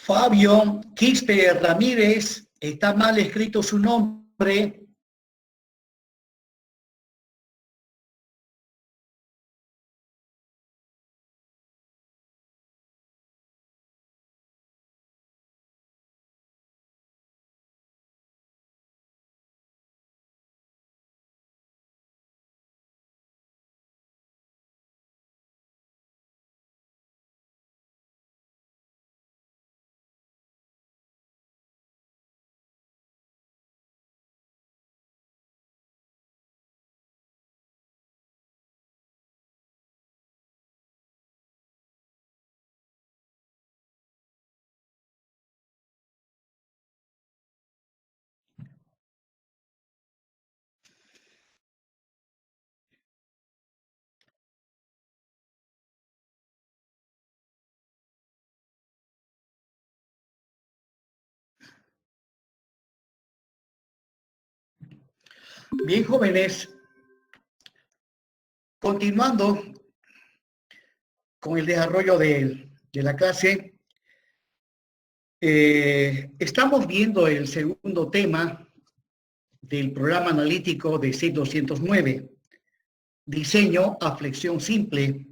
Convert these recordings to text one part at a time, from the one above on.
Fabio Quispe Ramírez, está mal escrito su nombre. Bien, jóvenes, continuando con el desarrollo de la clase, estamos viendo el segundo tema del programa analítico de CIP 209, diseño a flexión simple.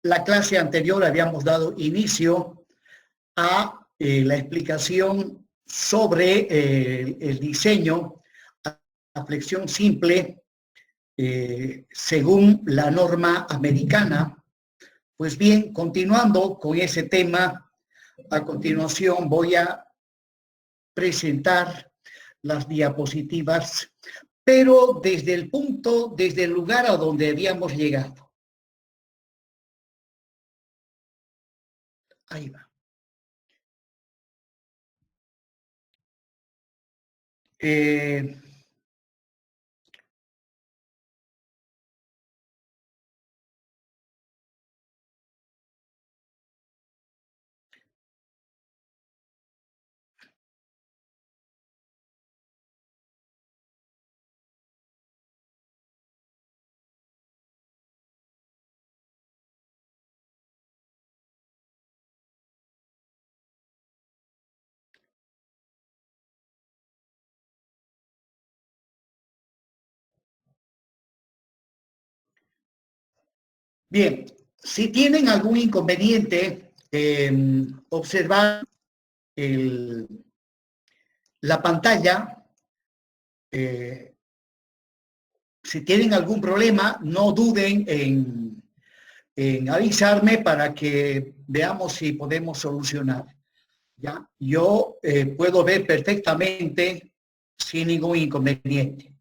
La clase anterior habíamos dado inicio a la explicación sobre el diseño a flexión simple según la norma americana. Pues bien, continuando con ese tema, a continuación voy a presentar las diapositivas, pero desde el lugar a donde habíamos llegado. Ahí va. Bien, si tienen algún inconveniente, observar la pantalla, si tienen algún problema, no duden en avisarme para que veamos si podemos solucionar. ¿Ya? Yo puedo ver perfectamente sin ningún inconveniente.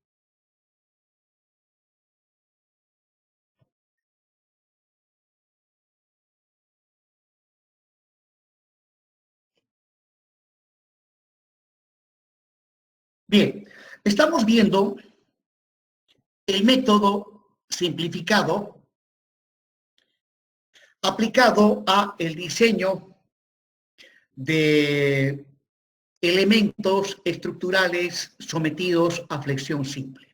Bien, estamos viendo el método simplificado aplicado a el diseño de elementos estructurales sometidos a flexión simple.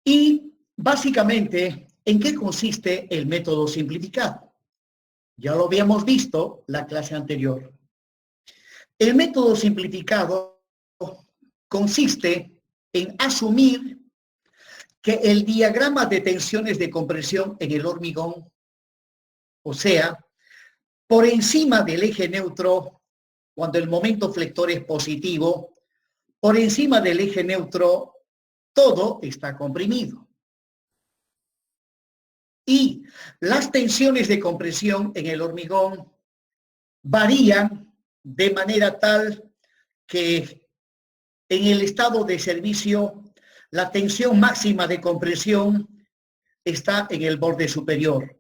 Y básicamente, ¿en qué consiste el método simplificado? Ya lo habíamos visto la clase anterior. El método simplificado consiste en asumir que el diagrama de tensiones de compresión en el hormigón, o sea, por encima del eje neutro, cuando el momento flector es positivo, por encima del eje neutro, todo está comprimido. Y las tensiones de compresión en el hormigón varían de manera tal que en el estado de servicio la tensión máxima de compresión está en el borde superior.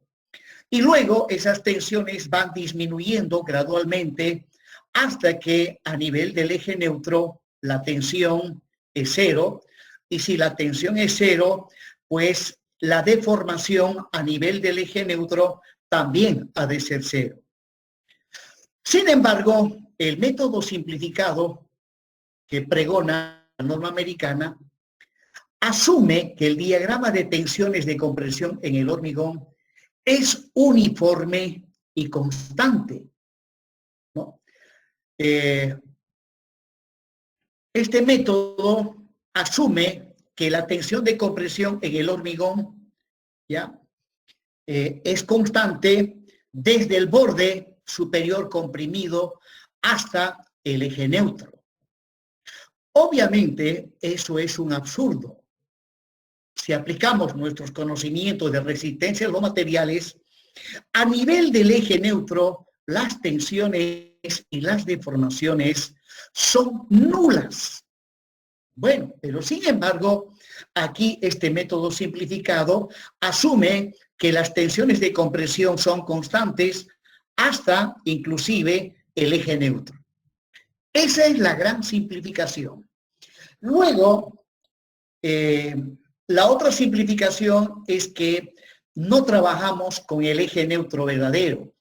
Y luego esas tensiones van disminuyendo gradualmente hasta que a nivel del eje neutro la tensión es cero. Y si la tensión es cero, pues la deformación a nivel del eje neutro también ha de ser cero. Sin embargo, el método simplificado que pregona la norma americana asume que el diagrama de tensiones de compresión en el hormigón es uniforme y constante, ¿no? Este método asume que la tensión de compresión en el hormigón, ¿ya? Es constante desde el borde superior comprimido hasta el eje neutro. Obviamente, eso es un absurdo. Si aplicamos nuestros conocimientos de resistencia a los materiales, a nivel del eje neutro, las tensiones y las deformaciones son nulas. Bueno, pero sin embargo, aquí este método simplificado asume que las tensiones de compresión son constantes hasta inclusive el eje neutro. Esa es la gran simplificación. Luego, la otra simplificación es que no trabajamos con el eje neutro verdadero,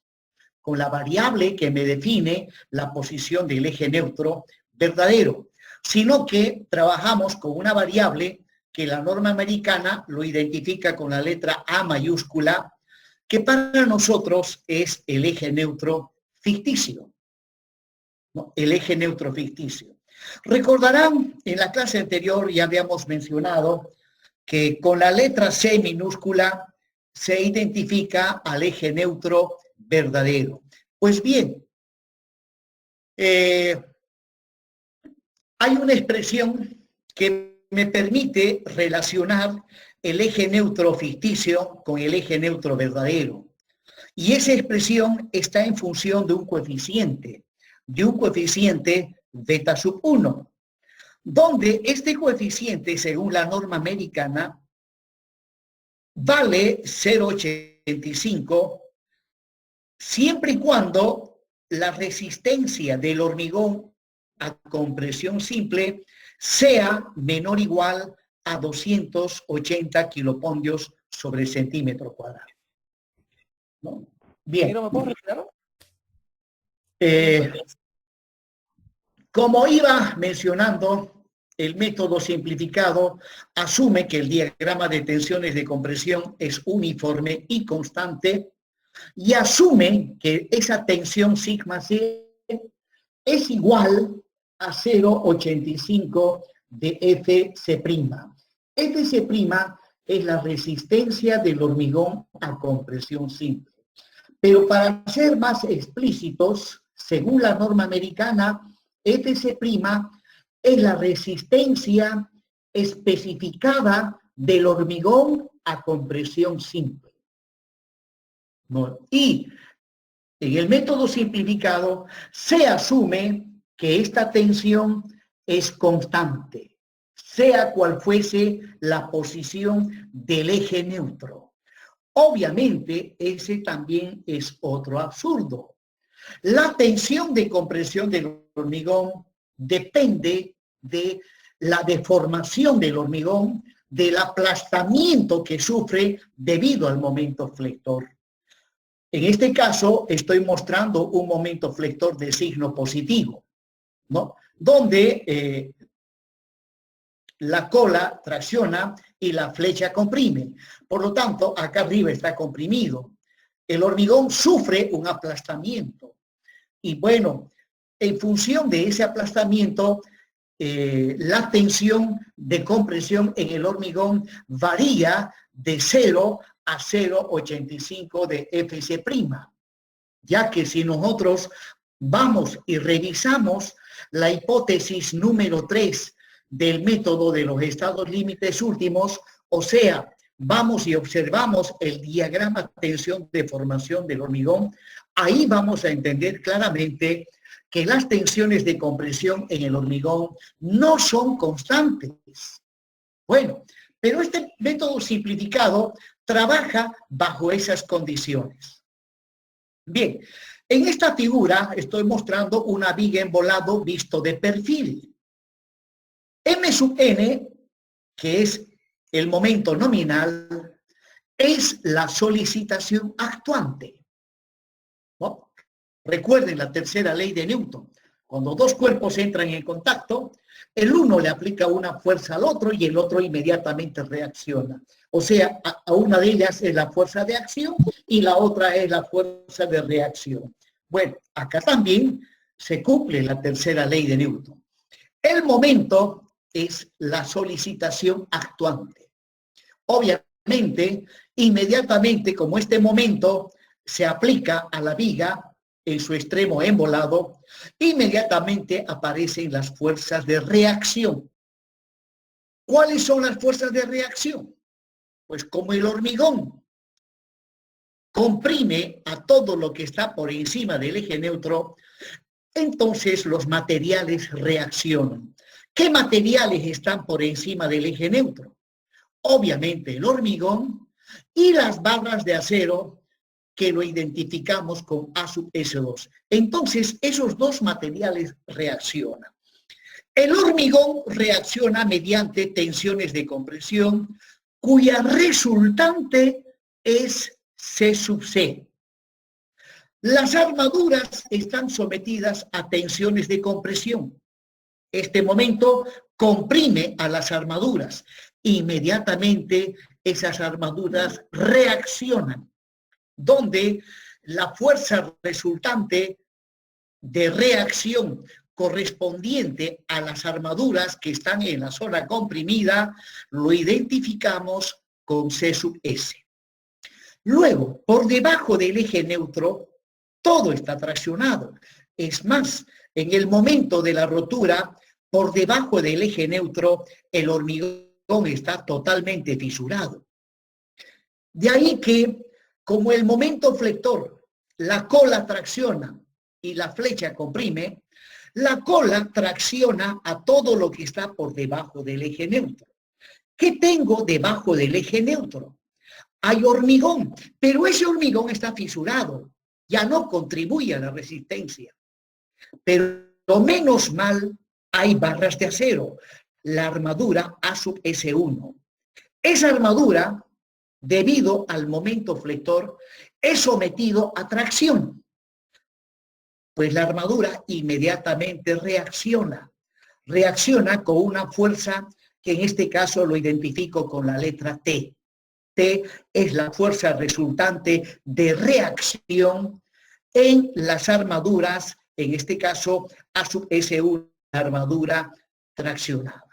con la variable que me define la posición del eje neutro verdadero, sino que trabajamos con una variable que la norma americana lo identifica con la letra A mayúscula, que para nosotros es el eje neutro ficticio. ¿No? El eje neutro ficticio. Recordarán, en la clase anterior ya habíamos mencionado que con la letra C minúscula se identifica al eje neutro verdadero. Pues bien, hay una expresión que me permite relacionar el eje neutro ficticio con el eje neutro verdadero. Y esa expresión está en función de un coeficiente beta sub 1, donde este coeficiente, según la norma americana, vale 0,85 siempre y cuando la resistencia del hormigón a compresión simple sea menor o igual a 280 kilopondios sobre centímetro cuadrado. ¿No? Bien. ¿Me puedo retirar? Como iba mencionando, el método simplificado asume que el diagrama de tensiones de compresión es uniforme y constante y asume que esa tensión sigma C es igual a 0,85 de FC'. FC' es la resistencia del hormigón a compresión simple. Pero para ser más explícitos, según la norma americana, FC' es la resistencia especificada del hormigón a compresión simple. ¿No? Y en el método simplificado se asume que esta tensión es constante, sea cual fuese la posición del eje neutro. Obviamente, ese también es otro absurdo. La tensión de compresión del hormigón depende de la deformación del hormigón, del aplastamiento que sufre debido al momento flector. En este caso, estoy mostrando un momento flector de signo positivo, ¿no? Donde la cola tracciona y la flecha comprime. Por lo tanto, acá arriba está comprimido. El hormigón sufre un aplastamiento. Y bueno, en función de ese aplastamiento, la tensión de compresión en el hormigón varía de 0 a 0,85 de FC', ya que si nosotros vamos y revisamos la hipótesis número 3 del método de los estados límites últimos, o sea, vamos y observamos el diagrama tensión-deformación del hormigón, ahí vamos a entender claramente que las tensiones de compresión en el hormigón no son constantes. Bueno, pero este método simplificado trabaja bajo esas condiciones. Bien, en esta figura estoy mostrando una viga en volado visto de perfil. M sub n, que es el momento nominal, es la solicitación actuante. ¿No? Recuerden la tercera ley de Newton. Cuando dos cuerpos entran en contacto, el uno le aplica una fuerza al otro y el otro inmediatamente reacciona. O sea, a una de ellas es la fuerza de acción y la otra es la fuerza de reacción. Bueno, acá también se cumple la tercera ley de Newton. El momento es la solicitación actuante. Obviamente, inmediatamente, como este momento se aplica a la viga en su extremo embolado, inmediatamente aparecen las fuerzas de reacción. ¿Cuáles son las fuerzas de reacción? Pues como el hormigón comprime a todo lo que está por encima del eje neutro, entonces los materiales reaccionan. ¿Qué materiales están por encima del eje neutro? Obviamente el hormigón y las barras de acero que lo identificamos con A sub S2. Entonces esos dos materiales reaccionan. El hormigón reacciona mediante tensiones de compresión cuya resultante es C sub C. Las armaduras están sometidas a tensiones de compresión. Este momento comprime a las armaduras. Inmediatamente esas armaduras reaccionan, donde la fuerza resultante de reacción correspondiente a las armaduras que están en la zona comprimida lo identificamos con C sub S. Luego, por debajo del eje neutro, todo está traccionado. Es más, en el momento de la rotura, por debajo del eje neutro, el hormigón está totalmente fisurado. De ahí que, como el momento flector, la cola tracciona y la flecha comprime, la cola tracciona a todo lo que está por debajo del eje neutro. ¿Qué tengo debajo del eje neutro? Hay hormigón, pero ese hormigón está fisurado, ya no contribuye a la resistencia. Pero menos mal hay barras de acero, la armadura A sub S1. Esa armadura, debido al momento flector, es sometido a tracción. Pues la armadura inmediatamente reacciona con una fuerza que en este caso lo identifico con la letra T. T es la fuerza resultante de reacción en las armaduras, en este caso A sub S1, armadura traccionada.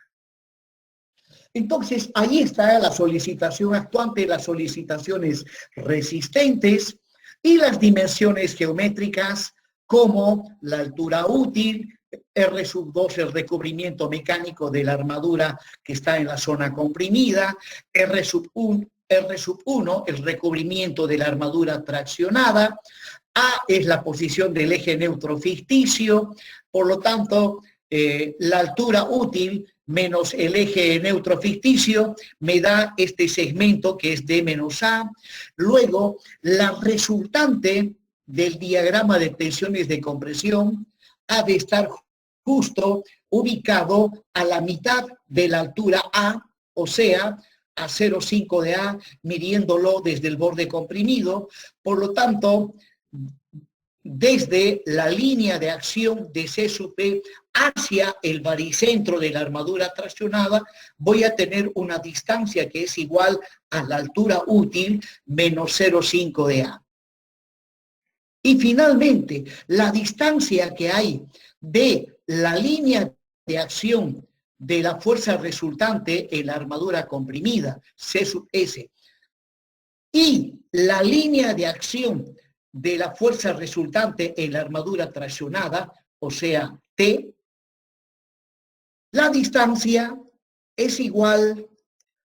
Entonces, ahí está la solicitación actuante, las solicitaciones resistentes y las dimensiones geométricas como la altura útil, R sub 2, el recubrimiento mecánico de la armadura que está en la zona comprimida, R sub 1, el recubrimiento de la armadura traccionada, A es la posición del eje neutro ficticio, por lo tanto, la altura útil menos el eje neutro ficticio me da este segmento que es D menos A. Luego, la resultante del diagrama de tensiones de compresión ha de estar justo ubicado a la mitad de la altura A, o sea, a 0,5 de A, midiéndolo desde el borde comprimido. Por lo tanto, desde la línea de acción de C sub P hacia el baricentro de la armadura traccionada, voy a tener una distancia que es igual a la altura útil menos 0,5 de A. Y finalmente, la distancia que hay de la línea de acción de la fuerza resultante en la armadura comprimida, C sub S, y la línea de acción de la fuerza resultante en la armadura traccionada, o sea, T, la distancia es igual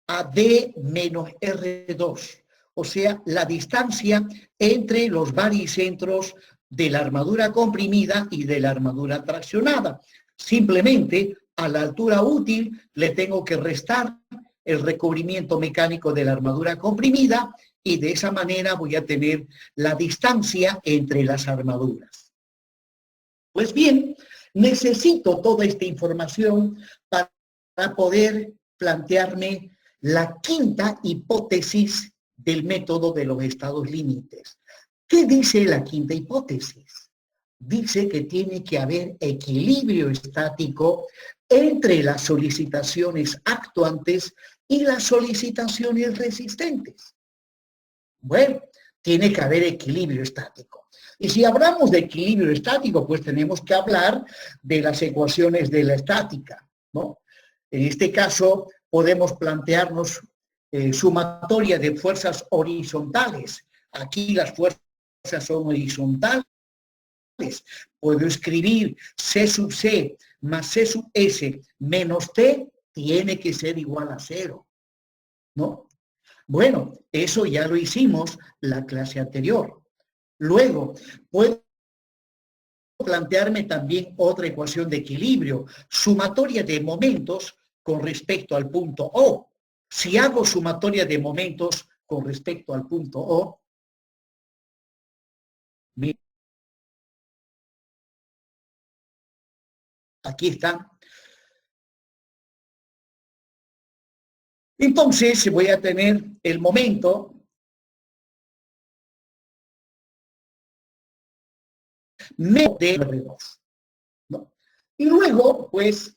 a D menos R2, o sea, la distancia entre los baricentros de la armadura comprimida y de la armadura traccionada. Simplemente, a la altura útil le tengo que restar el recubrimiento mecánico de la armadura comprimida y de esa manera voy a tener la distancia entre las armaduras. Pues bien, necesito toda esta información para poder plantearme la quinta hipótesis del método de los estados límites. ¿Qué dice la quinta hipótesis? Dice que tiene que haber equilibrio estático entre las solicitaciones actuantes y las solicitaciones resistentes. Bueno, tiene que haber equilibrio estático. Y si hablamos de equilibrio estático, pues tenemos que hablar de las ecuaciones de la estática, ¿no? En este caso, podemos plantearnos sumatoria de fuerzas horizontales. Aquí las fuerzas son horizontales. Puedo escribir C sub C más C sub S menos T tiene que ser igual a 0, ¿no? Bueno, eso ya lo hicimos la clase anterior. Luego, puedo plantearme también otra ecuación de equilibrio, sumatoria de momentos con respecto al punto O. Si hago sumatoria de momentos con respecto al punto O, aquí está. Entonces voy a tener el momento menos de R2, ¿no? Y luego, pues,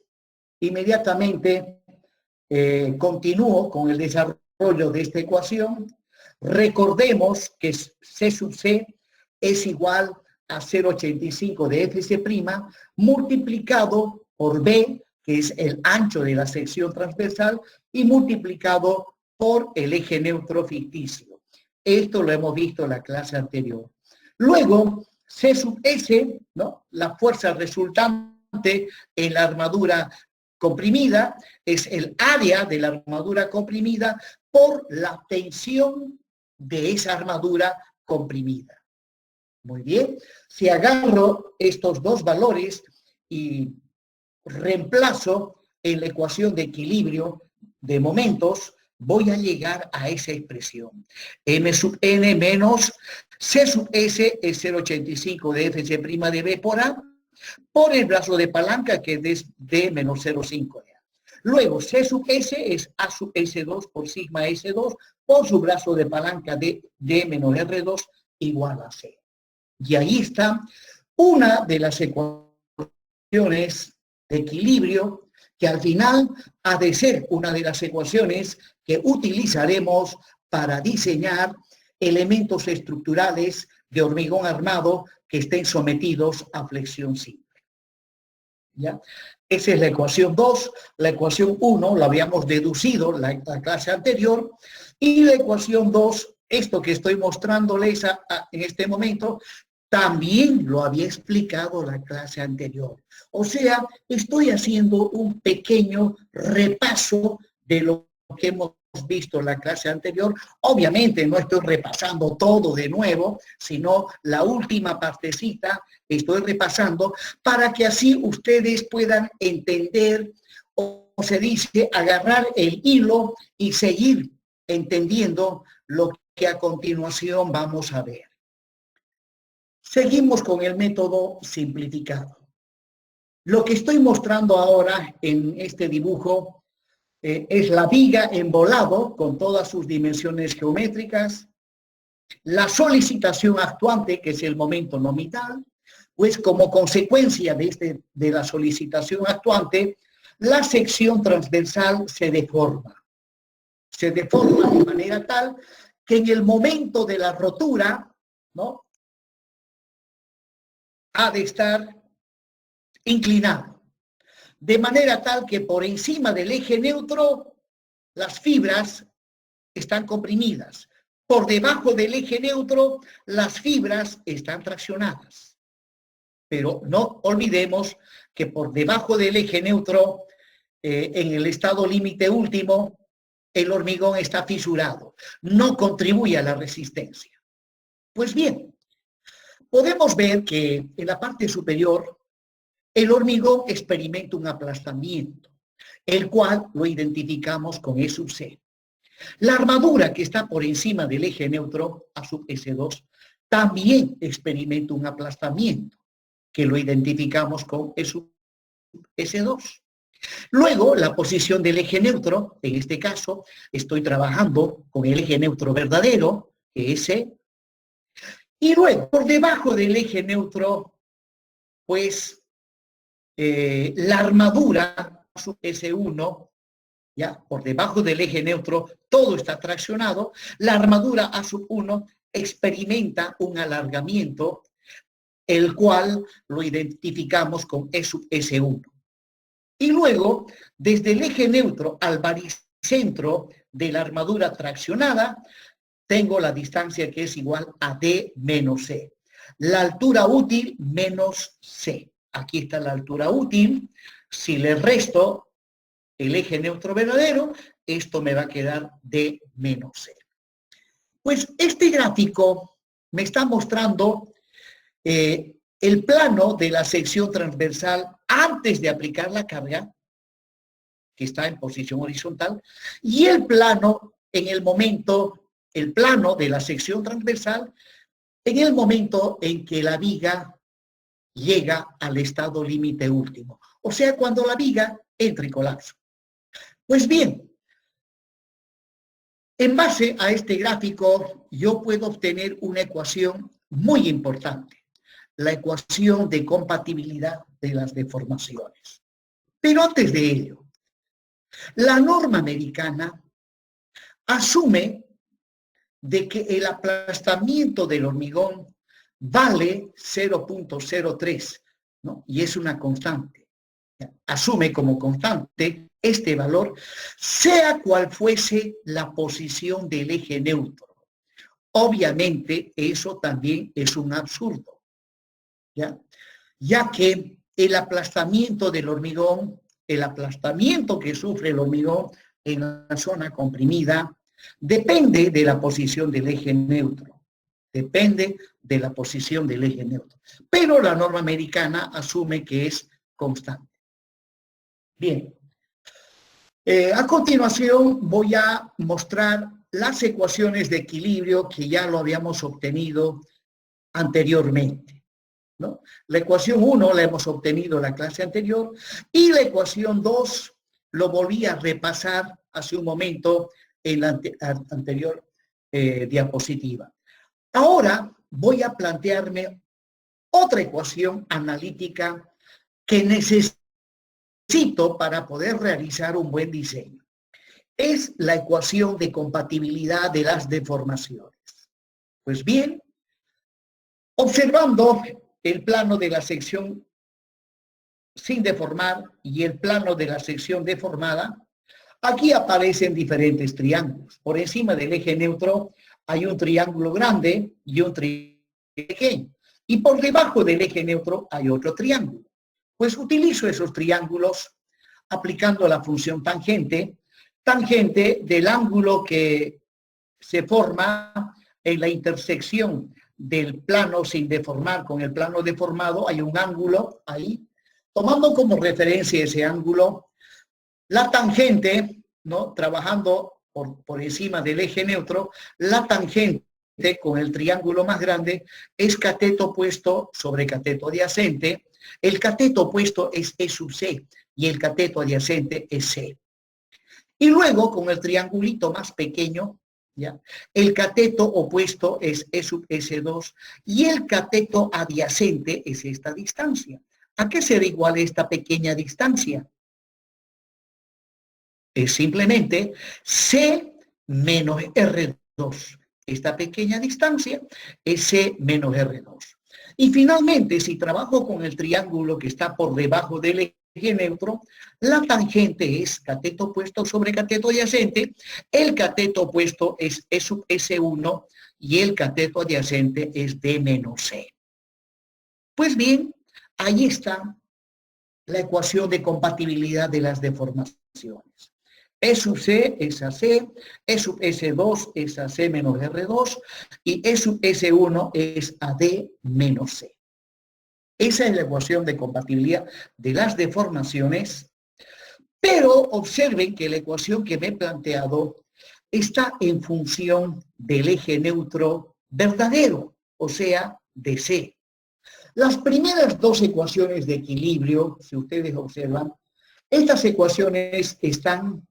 inmediatamente continúo con el desarrollo de esta ecuación. Recordemos que C sub C es igual a 0,85 de FC' multiplicado por B, que es el ancho de la sección transversal, y multiplicado por el eje neutro ficticio. Esto lo hemos visto en la clase anterior. Luego, C sub S, ¿no? La fuerza resultante en la armadura comprimida es el área de la armadura comprimida por la tensión de esa armadura comprimida. Muy bien, si agarro estos dos valores y reemplazo en la ecuación de equilibrio de momentos, voy a llegar a esa expresión. M sub n menos C sub S es 0,85 de FC' de B por A, por el brazo de palanca que es D menos 0,5 de A. Luego, C sub S es A sub S2 por sigma S2 por su brazo de palanca de D menos R2 igual a 0. Y ahí está una de las ecuaciones de equilibrio que al final ha de ser una de las ecuaciones que utilizaremos para diseñar elementos estructurales de hormigón armado que estén sometidos a flexión simple. ¿Ya? Esa es la ecuación 2. La ecuación 1 la habíamos deducido en la clase anterior. Y la ecuación 2, esto que estoy mostrándoles en este momento, también lo había explicado la clase anterior. O sea, estoy haciendo un pequeño repaso de lo que hemos visto en la clase anterior. Obviamente no estoy repasando todo de nuevo, sino la última partecita estoy repasando para que así ustedes puedan entender, o se dice, agarrar el hilo y seguir entendiendo lo que a continuación vamos a ver. Seguimos con el método simplificado. Lo que estoy mostrando ahora en este dibujo es la viga en volado con todas sus dimensiones geométricas, la solicitación actuante, que es el momento nominal, pues como consecuencia de la solicitación actuante, la sección transversal se deforma. Se deforma de manera tal que en el momento de la rotura, ¿no?, ha de estar inclinado, de manera tal que por encima del eje neutro las fibras están comprimidas, por debajo del eje neutro las fibras están traccionadas. Pero no olvidemos que por debajo del eje neutro, en el estado límite último, el hormigón está fisurado, no contribuye a la resistencia. Pues bien, podemos ver que en la parte superior el hormigón experimenta un aplastamiento, el cual lo identificamos con E sub C. La armadura que está por encima del eje neutro, A sub S2, también experimenta un aplastamiento, que lo identificamos con E sub S2. Luego, la posición del eje neutro, en este caso, estoy trabajando con el eje neutro verdadero, que es E. Y luego, por debajo del eje neutro, pues, la armadura sub S1, ya, por debajo del eje neutro, todo está traccionado, la armadura A sub 1 experimenta un alargamiento, el cual lo identificamos con E sub S1. Y luego, desde el eje neutro al baricentro de la armadura traccionada, tengo la distancia que es igual a D menos C. La altura útil menos C. Aquí está la altura útil. Si le resto el eje neutro verdadero, esto me va a quedar D menos C. Pues este gráfico me está mostrando el plano de la sección transversal antes de aplicar la carga, que está en posición horizontal, y el plano en el momento, el plano de la sección transversal en el momento en que la viga llega al estado límite último. O sea, cuando la viga entra en colapso. Pues bien, en base a este gráfico, yo puedo obtener una ecuación muy importante, la ecuación de compatibilidad de las deformaciones. Pero antes de ello, la norma americana asume de que el aplastamiento del hormigón vale 0.03, ¿no? Y es una constante. Asume como constante este valor, sea cual fuese la posición del eje neutro. Obviamente, eso también es un absurdo, ya que el aplastamiento del hormigón, el aplastamiento que sufre el hormigón en la zona comprimida, depende de la posición del eje neutro. Depende de la posición del eje neutro. Pero la norma americana asume que es constante. Bien. A continuación voy a mostrar las ecuaciones de equilibrio que ya lo habíamos obtenido anteriormente, ¿no? La ecuación 1 la hemos obtenido en la clase anterior y la ecuación 2 lo volví a repasar hace un momento en la anterior diapositiva. Ahora voy a plantearme otra ecuación analítica que necesito para poder realizar un buen diseño. Es la ecuación de compatibilidad de las deformaciones. Pues bien, observando el plano de la sección sin deformar y el plano de la sección deformada, aquí aparecen diferentes triángulos. Por encima del eje neutro hay un triángulo grande y un triángulo pequeño. Y por debajo del eje neutro hay otro triángulo. Pues utilizo esos triángulos aplicando la función tangente, tangente del ángulo que se forma en la intersección del plano sin deformar con el plano deformado. Hay un ángulo ahí. Tomando como referencia ese ángulo, la tangente, ¿no? Trabajando por encima del eje neutro, la tangente con el triángulo más grande es cateto opuesto sobre cateto adyacente. El cateto opuesto es E sub C y el cateto adyacente es C. Y luego, con el triangulito más pequeño, ¿ya? El cateto opuesto es E sub S2 y el cateto adyacente es esta distancia. ¿A qué será igual esta pequeña distancia? Es simplemente C menos R2. Esta pequeña distancia es C menos R2. Y finalmente, si trabajo con el triángulo que está por debajo del eje neutro, la tangente es cateto opuesto sobre cateto adyacente, el cateto opuesto es E sub S1 y el cateto adyacente es D menos C. Pues bien, ahí está la ecuación de compatibilidad de las deformaciones. E sub C es AC, E sub S2 es AC menos R2 y E sub S1 es AD menos C. Esa es la ecuación de compatibilidad de las deformaciones, pero observen que la ecuación que me he planteado está en función del eje neutro verdadero, o sea, de C. Las primeras dos ecuaciones de equilibrio, si ustedes observan, estas ecuaciones están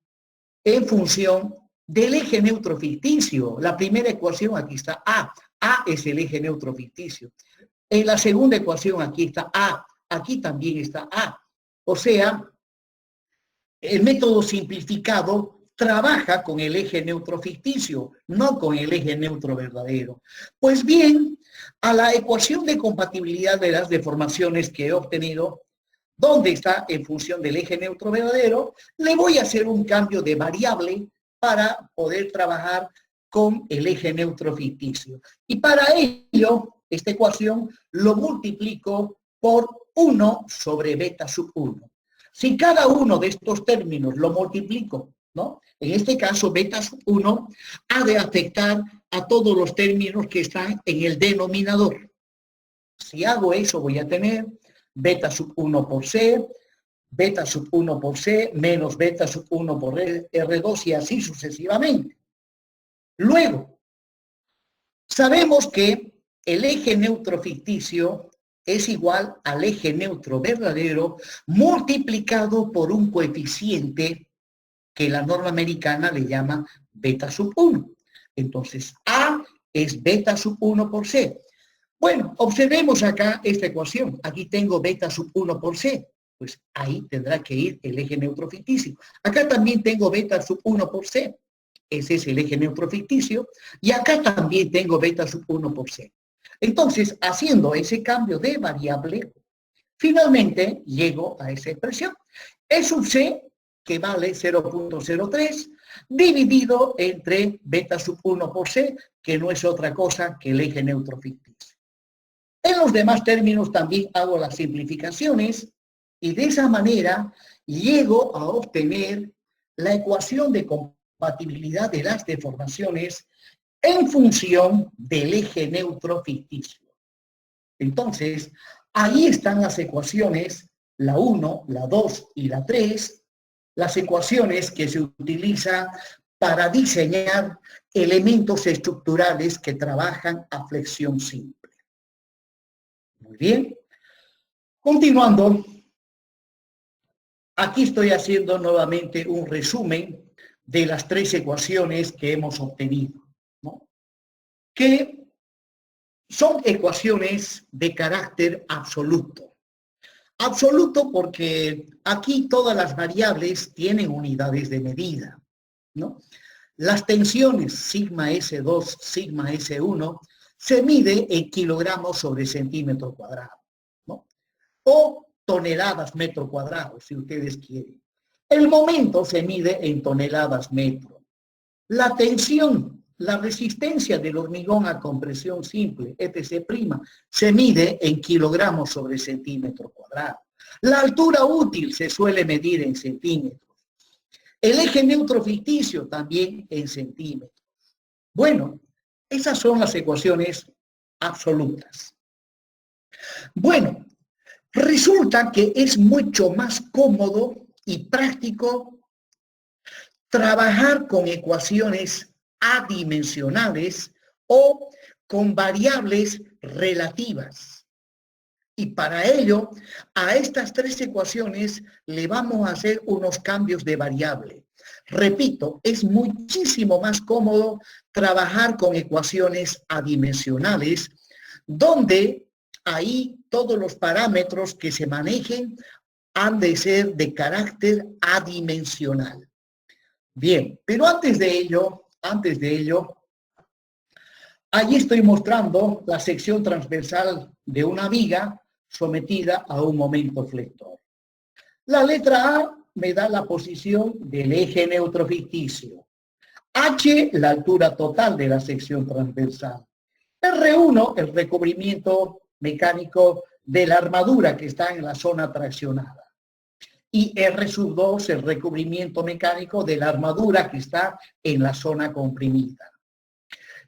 en función del eje neutro ficticio. La primera ecuación aquí está A. A es el eje neutro ficticio. En la segunda ecuación aquí está A. Aquí también está A. O sea, el método simplificado trabaja con el eje neutro ficticio, no con el eje neutro verdadero. Pues bien, a la ecuación de compatibilidad de las deformaciones que he obtenido, donde está en función del eje neutro verdadero, le voy a hacer un cambio de variable para poder trabajar con el eje neutro ficticio. Y para ello, esta ecuación lo multiplico por 1 sobre beta sub 1. Si cada uno de estos términos lo multiplico, ¿no? En este caso, beta sub 1 ha de afectar a todos los términos que están en el denominador. Si hago eso, voy a tener beta sub 1 por C, beta sub 1 por C, menos beta sub 1 por R2 y así sucesivamente. Luego, sabemos que el eje neutro ficticio es igual al eje neutro verdadero multiplicado por un coeficiente que la norma americana le llama beta sub 1. Entonces, A es beta sub 1 por C. Bueno, observemos acá esta ecuación. Aquí tengo beta sub 1 por C. Pues ahí tendrá que ir el eje neutro ficticio. Acá también tengo beta sub 1 por C. Ese es el eje neutro ficticio. Y acá también tengo beta sub 1 por C. Entonces, haciendo ese cambio de variable, finalmente llego a esa expresión. Es un C que vale 0.03 dividido entre beta sub 1 por C, que no es otra cosa que el eje neutro ficticio. En los demás términos también hago las simplificaciones y de esa manera llego a obtener la ecuación de compatibilidad de las deformaciones en función del eje neutro ficticio. Entonces, ahí están las ecuaciones, la 1, la 2 y la 3, las ecuaciones que se utilizan para diseñar elementos estructurales que trabajan a flexión simple. Muy bien. Continuando, aquí estoy haciendo nuevamente un resumen de las 3 ecuaciones que hemos obtenido, ¿no? Que son ecuaciones de carácter absoluto. Absoluto porque aquí todas las variables tienen unidades de medida, ¿no? Las tensiones sigma S2, sigma S1 se mide en kilogramos sobre centímetro cuadrado, ¿no? O toneladas metro cuadrado, si ustedes quieren. El momento se mide en toneladas metro. La tensión, la resistencia del hormigón a compresión simple, etc', se mide en kilogramos sobre centímetro cuadrado. La altura útil se suele medir en centímetros. El eje neutro ficticio también en centímetros. Bueno, esas son las ecuaciones absolutas. Bueno, resulta que es mucho más cómodo y práctico trabajar con ecuaciones adimensionales o con variables relativas. Y para ello, a estas 3 ecuaciones le vamos a hacer unos cambios de variable. Repito, es muchísimo más cómodo trabajar con ecuaciones adimensionales, donde ahí todos los parámetros que se manejen han de ser de carácter adimensional. Bien, pero antes de ello, allí estoy mostrando la sección transversal de una viga sometida a un momento flector. La letra A me da la posición del eje neutro ficticio. H, la altura total de la sección transversal. R1, el recubrimiento mecánico de la armadura que está en la zona traccionada. Y R2, el recubrimiento mecánico de la armadura que está en la zona comprimida.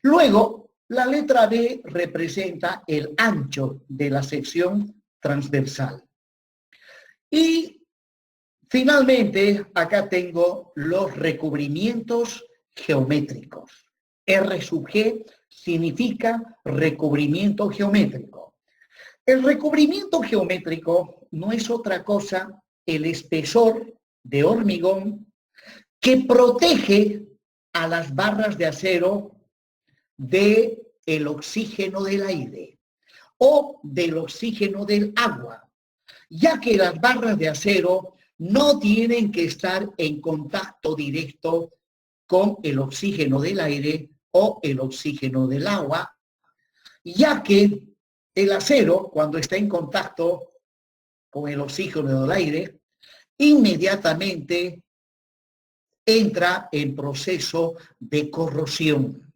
Luego, la letra B representa el ancho de la sección transversal. Y finalmente, acá tengo los recubrimientos geométricos. R sub G significa recubrimiento geométrico. El recubrimiento geométrico no es otra cosa el espesor de hormigón que protege a las barras de acero del oxígeno del aire o del oxígeno del agua, ya que las barras de acero no tienen que estar en contacto directo con el oxígeno del aire o el oxígeno del agua, ya que el acero, cuando está en contacto con el oxígeno del aire, inmediatamente entra en proceso de corrosión,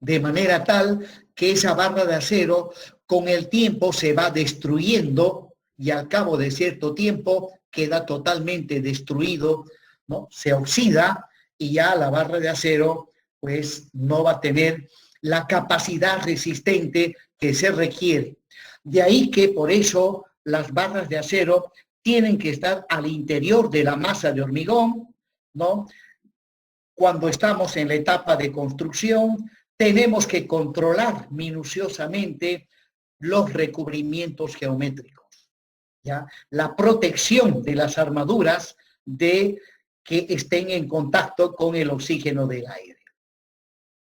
de manera tal que esa barra de acero con el tiempo se va destruyendo y al cabo de cierto tiempo queda totalmente destruido, ¿no? Se oxida y ya la barra de acero pues no va a tener la capacidad resistente que se requiere. De ahí que por eso las barras de acero tienen que estar al interior de la masa de hormigón, ¿no? Cuando estamos en la etapa de construcción, tenemos que controlar minuciosamente los recubrimientos geométricos, ¿ya? La protección de las armaduras de que estén en contacto con el oxígeno del aire.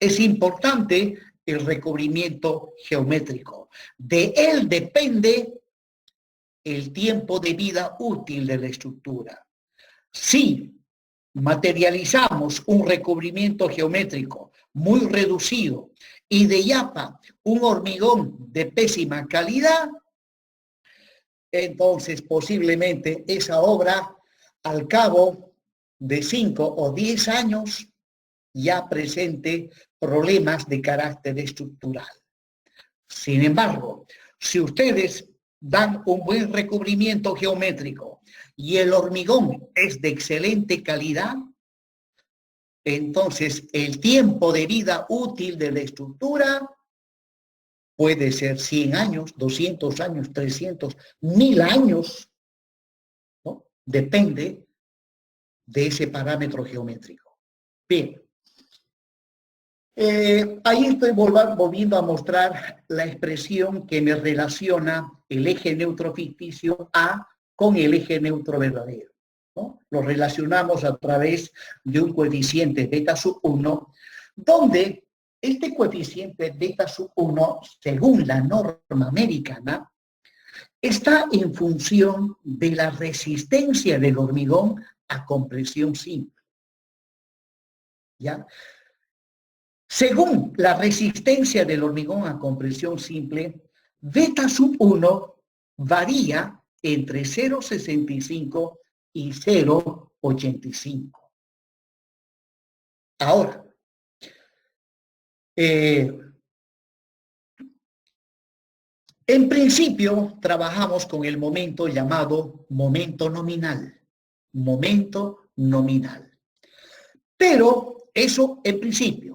Es importante el recubrimiento geométrico. De él depende el tiempo de vida útil de la estructura. Si materializamos un recubrimiento geométrico muy reducido y de yapa un hormigón de pésima calidad, entonces posiblemente esa obra al cabo de 5 o 10 años ya presente problemas de carácter estructural. Sin embargo, si ustedes dan un buen recubrimiento geométrico y el hormigón es de excelente calidad, entonces el tiempo de vida útil de la estructura puede ser 100 años, 200 años, 300, 1000 años, ¿no? Depende de ese parámetro geométrico. Bien. Ahí estoy volviendo a mostrar la expresión que me relaciona el eje neutro ficticio A con el eje neutro verdadero, ¿no? Lo relacionamos a través de un coeficiente beta sub 1, donde este coeficiente beta sub 1, según la norma americana, está en función de la resistencia del hormigón a compresión simple. ¿Ya? Según la resistencia del hormigón a compresión simple, beta sub 1 varía entre 0,65 y 0,85. Ahora, en principio trabajamos con el momento llamado momento nominal. Momento nominal. Pero eso en principio.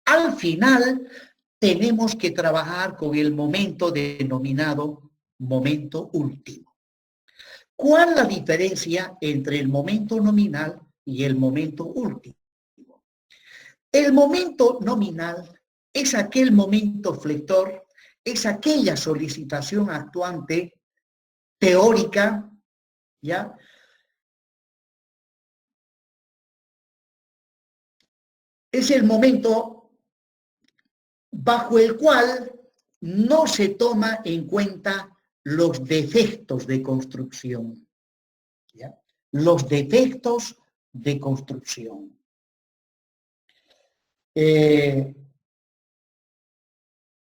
Al final tenemos que trabajar con el momento denominado momento último. ¿Cuál es la diferencia entre el momento nominal y el momento último? El momento nominal es aquel momento flector, es aquella solicitación actuante teórica, ¿ya? Es el momento bajo el cual no se toma en cuenta los defectos de construcción, ¿ya? Los defectos de construcción.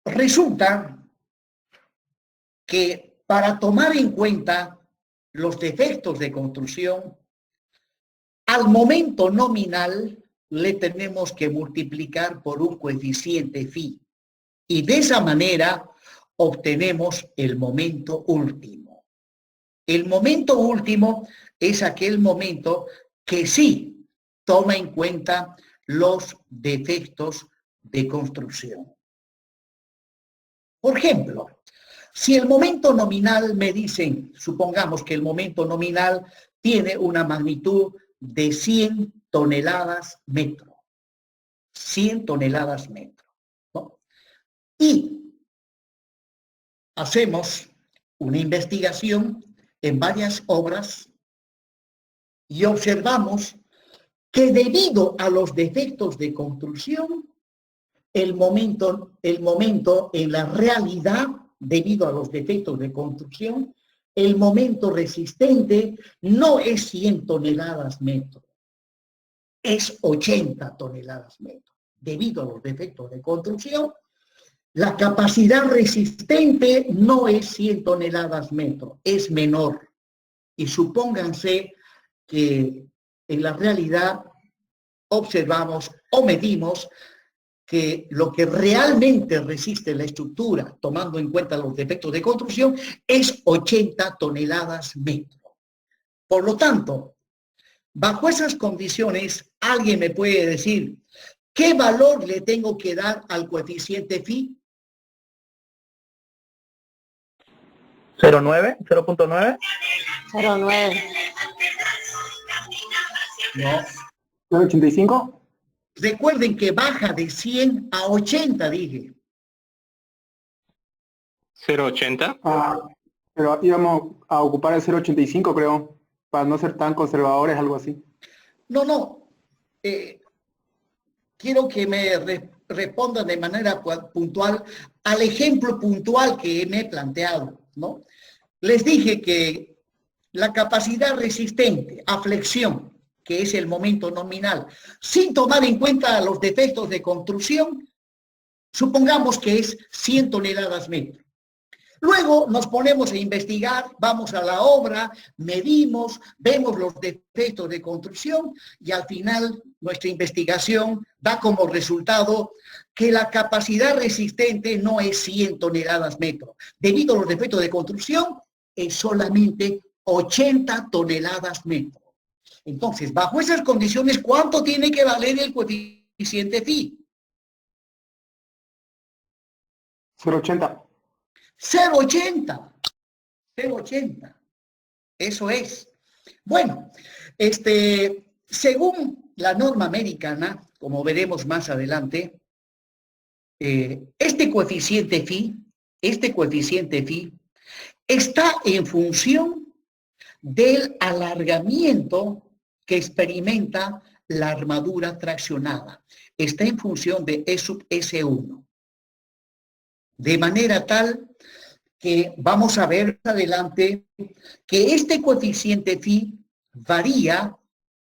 Resulta que para tomar en cuenta los defectos de construcción, al momento nominal le tenemos que multiplicar por un coeficiente phi. Y de esa manera obtenemos el momento último. El momento último es aquel momento que sí toma en cuenta los defectos de construcción. Por ejemplo, si el momento nominal me dicen, supongamos que el momento nominal tiene una magnitud de 100 toneladas metro. 100 toneladas metro, ¿no? Y hacemos una investigación en varias obras y observamos que debido a los defectos de construcción, el momento en la realidad, debido a los defectos de construcción, el momento resistente no es 100 toneladas metro, es 80 toneladas metro. Debido a los defectos de construcción, la capacidad resistente no es 100 toneladas metro, es menor. Y supónganse que en la realidad observamos o medimos que lo que realmente resiste la estructura, tomando en cuenta los defectos de construcción, es 80 toneladas metro. Por lo tanto, bajo esas condiciones, alguien me puede decir, ¿qué valor le tengo que dar al coeficiente phi? 0.9, 0.9. 0.9. No. 0.85. Recuerden que baja de 100 a 80, dije. 0.80. Pero íbamos a ocupar el 0.85, creo, para no ser tan conservadores, algo así. No. Quiero que me respondan de manera puntual al ejemplo puntual que me he planteado, ¿no? Les dije que la capacidad resistente a flexión, que es el momento nominal, sin tomar en cuenta los defectos de construcción, supongamos que es 100 toneladas metro. Luego nos ponemos a investigar, vamos a la obra, medimos, vemos los defectos de construcción y al final nuestra investigación da como resultado que la capacidad resistente no es 100 toneladas metro. Debido a los defectos de construcción, es solamente 80 toneladas metro. Entonces, bajo esas condiciones, ¿cuánto tiene que valer el coeficiente phi? 0.80. 0.80. 0.80. Eso es. Bueno, según la norma americana, como veremos más adelante, este coeficiente phi está en función del alargamiento que experimenta la armadura traccionada. Está en función de E sub S1. De manera tal que vamos a ver adelante que este coeficiente phi varía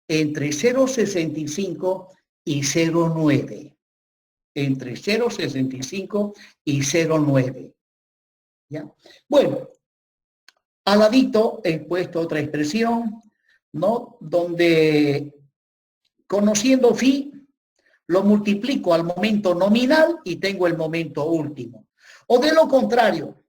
entre 0.65 y 0.9. Entre 0.65 y 0.9. ¿Ya? Bueno, al ladito he puesto otra expresión, ¿no? Donde conociendo phi, lo multiplico al momento nominal y tengo el momento último. O de lo contrario,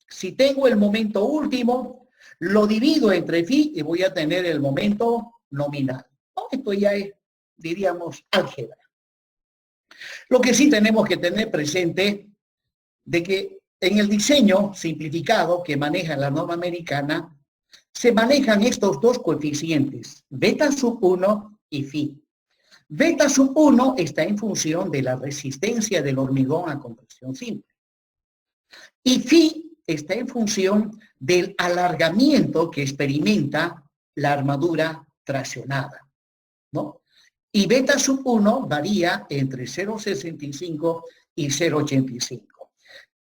si tengo el momento último, lo divido entre phi y voy a tener el momento nominal. ¿No? Esto ya es, diríamos, álgebra. Lo que sí tenemos que tener presente de que en el diseño simplificado que maneja la norma americana, se manejan estos dos coeficientes, beta sub 1 y phi. Beta sub 1 está en función de la resistencia del hormigón a compresión simple. Y phi está en función del alargamiento que experimenta la armadura traccionada, ¿no? Y beta sub 1 varía entre 0.65 y 0.85.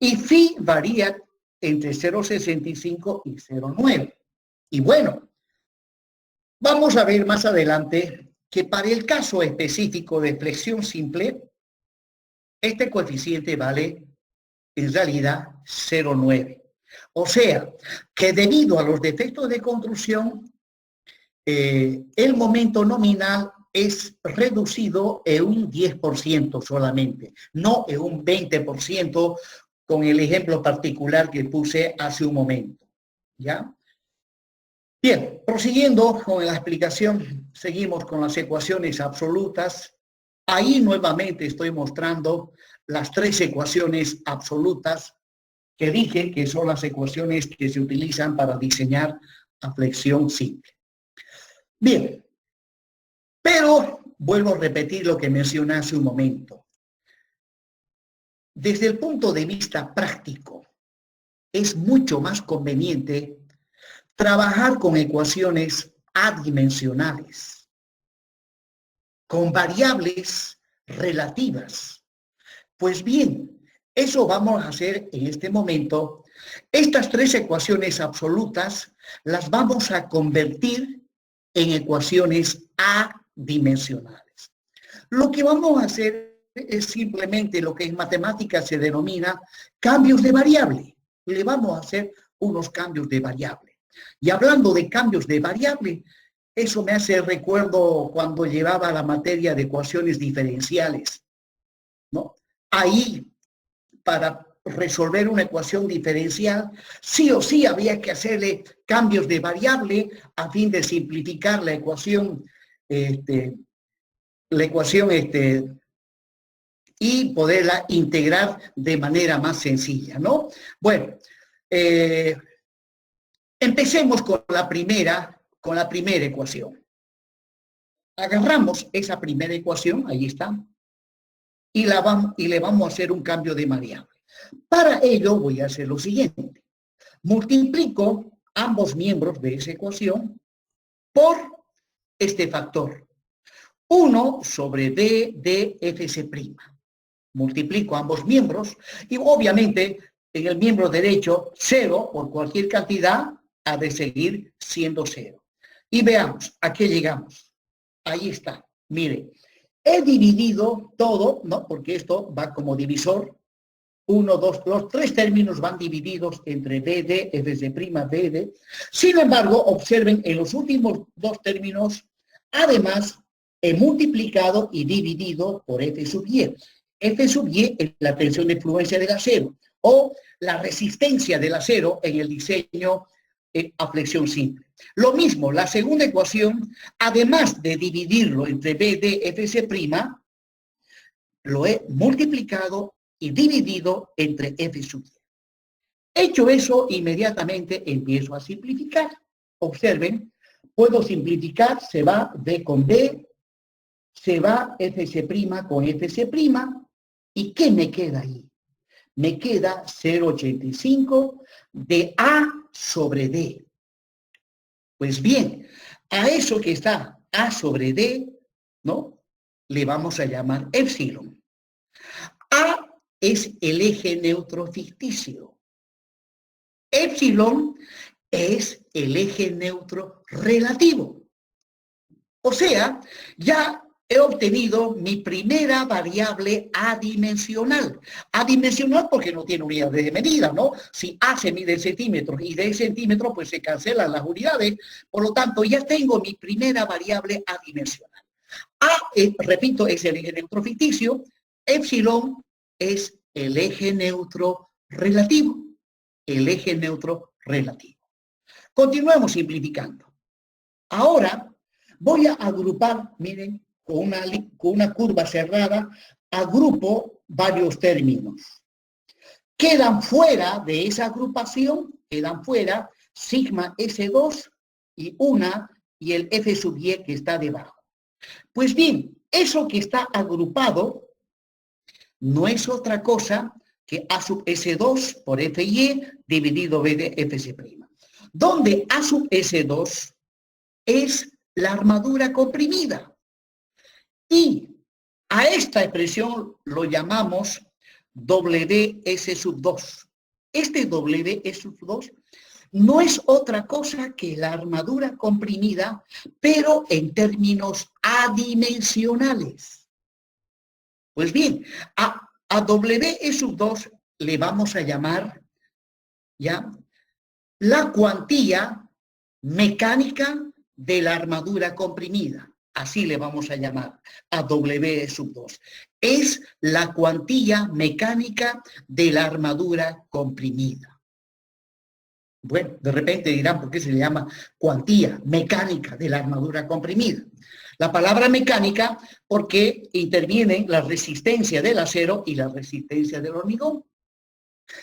Y phi varía entre 0.65 y 0.9. Y bueno, vamos a ver más adelante que para el caso específico de flexión simple, este coeficiente vale en realidad 0.9. O sea, que debido a los defectos de construcción, el momento nominal es reducido en un 10% solamente, no en un 20% con el ejemplo particular que puse hace un momento. ¿Ya? Bien, prosiguiendo con la explicación, seguimos con las ecuaciones absolutas. Ahí nuevamente estoy mostrando las tres ecuaciones absolutas que dije que son las ecuaciones que se utilizan para diseñar la flexión simple. Bien, pero vuelvo a repetir lo que mencioné hace un momento. Desde el punto de vista práctico, es mucho más conveniente trabajar con ecuaciones adimensionales, con variables relativas. Pues bien, eso vamos a hacer en este momento. Estas tres ecuaciones absolutas las vamos a convertir en ecuaciones adimensionales. adimensionales. Lo que vamos a hacer es simplemente lo que en matemáticas se denomina cambios de variable. Le vamos a hacer unos cambios de variable. Y hablando de cambios de variable, eso me hace recuerdo cuando llevaba la materia de ecuaciones diferenciales, ¿no? Ahí, para resolver una ecuación diferencial, sí o sí había que hacerle cambios de variable a fin de simplificar la ecuación, y poderla integrar de manera más sencilla, ¿no? Bueno, empecemos con la primera ecuación. Agarramos esa primera ecuación, ahí está, y le vamos a hacer un cambio de variable. Para ello voy a hacer lo siguiente. Multiplico ambos miembros de esa ecuación por este factor. 1 sobre b de fc'. Multiplico ambos miembros y obviamente en el miembro derecho 0 por cualquier cantidad ha de seguir siendo 0. Y veamos, ¿a qué llegamos? Ahí está, mire. He dividido todo, ¿no? Porque esto va como divisor. 1, 2, los tres términos van divididos entre BD, fc', BD. Sin embargo, observen, en los últimos dos términos, además, he multiplicado y dividido por F sub Y. F sub Y es la tensión de fluencia del acero o la resistencia del acero en el diseño a flexión simple. Lo mismo, la segunda ecuación, además de dividirlo entre BD, fc', lo he multiplicado y dividido entre F sub Y. Hecho eso, inmediatamente empiezo a simplificar. Observen, puedo simplificar, se va B con B, se va fc' con fc', ¿y qué me queda ahí? Me queda 0,85 de A sobre D. Pues bien, a eso que está A sobre D, ¿no? Le vamos a llamar épsilon. A es el eje neutro ficticio. Épsilon es el eje neutro relativo. O sea, ya he obtenido mi primera variable adimensional. Adimensional porque no tiene unidades de medida, ¿no? Si A se mide en centímetros y D centímetros, pues se cancelan las unidades. Por lo tanto, ya tengo mi primera variable adimensional. A, repito, es el eje neutro ficticio. Épsilon es el eje neutro relativo. El eje neutro relativo. Continuemos simplificando. Ahora voy a agrupar, miren, con una curva cerrada, agrupo varios términos. Quedan fuera de esa agrupación, quedan fuera sigma S2 y el F sub Y que está debajo. Pues bien, eso que está agrupado no es otra cosa que A sub S2 por FY dividido B de FC'. Donde A sub S2 es la armadura comprimida. Y a esta expresión lo llamamos WS sub 2. Este WS sub 2 no es otra cosa que la armadura comprimida, pero en términos adimensionales. Pues bien, a WS sub 2 le vamos a llamar, ¿ya?, la cuantía mecánica de la armadura comprimida. Así le vamos a llamar a W sub 2. Es la cuantía mecánica de la armadura comprimida. Bueno, de repente dirán, ¿por qué se le llama cuantía mecánica de la armadura comprimida? La palabra mecánica porque intervienen la resistencia del acero y la resistencia del hormigón.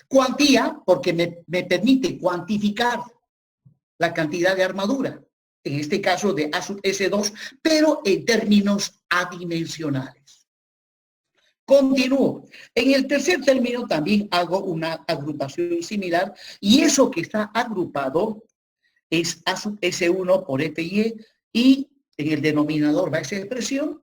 Cuantía porque me permite cuantificar la cantidad de armadura, en este caso de A sub S2, pero en términos adimensionales. Continúo. En el tercer término también hago una agrupación similar y eso que está agrupado es A sub S1 por FY y en el denominador va esa expresión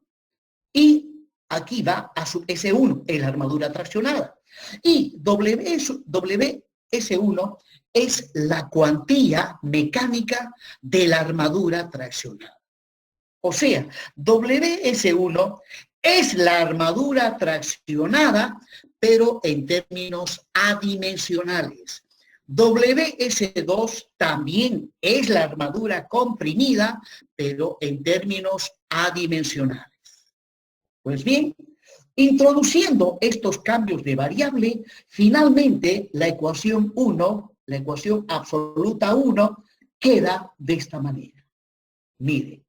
y aquí va A sub S1 en la armadura traccionada. Y WS1 es la cuantía mecánica de la armadura traccionada. O sea, WS1 es la armadura traccionada, pero en términos adimensionales. WS2 también es la armadura comprimida, pero en términos adimensionales. Pues bien, introduciendo estos cambios de variable, finalmente la ecuación 1, la ecuación absoluta 1, queda de esta manera. Mire,